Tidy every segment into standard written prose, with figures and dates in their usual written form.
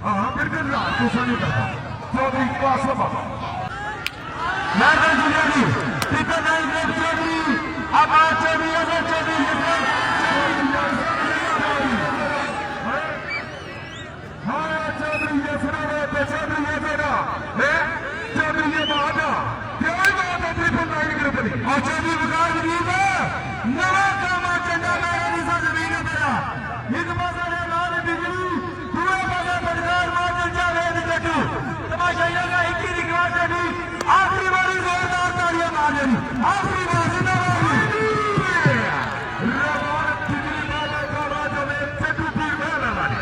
हाँ बिल्कुल तुसा नहीं करता चौधरी कासम मैडम दुनिया की टिकट नहीं चौधरी अब चौधरी अगर चौधरी हाँ चौधरी ये सुना तो चौधरी ये देना है चौधरी ये बात क्या बात है ट्रिपल नाइन ग्रुप की और चौधरी विकास गरीब नवा कामा चंदा मेरी सा जमीन है तेरा एक मजा ने लाल बिजली दुआ मजा बदकार मार जावेद जट्टू तमाशाइया का एक ही रिकॉर्ड है आखिरी बारी जोरदार तालियां मार देनी आखिरी बार जिंदाबाद रवान बिजली वाला का राजा में जट्टू पीर वाला वाले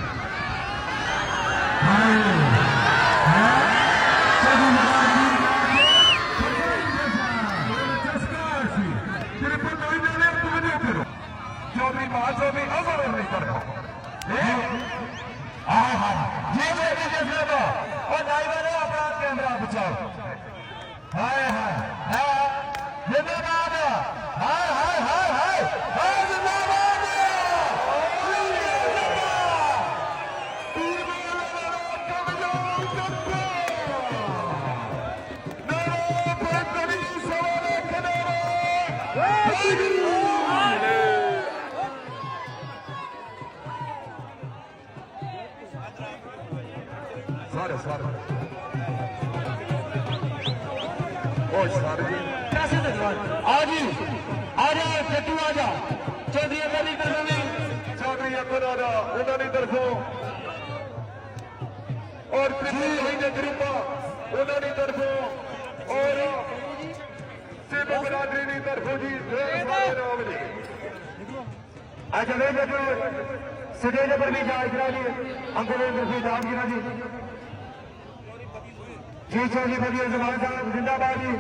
चौधरी महाचौधरी अजर नहीं कर और ड्राइवर है अपना कैमरा बचाओ हाय हाय जिंदाबाद हाय हाय हाय हाय हाय जिंदाबाद सारे सारे आज आजा जट्टू आजा चौधरी अकबर की तरफों में चौधरी अकबर आजा उन्होंने तरफों और ग्रुपा उन्होंने तरफों और सिख बरादरी की तरफों जी अच्छा वे जट्टू स्टेज पर भी जा इकरा जी अंकुर तरफी दाम गिरा जी चौधरी फकीर जमान साहब जिंदाबाद जी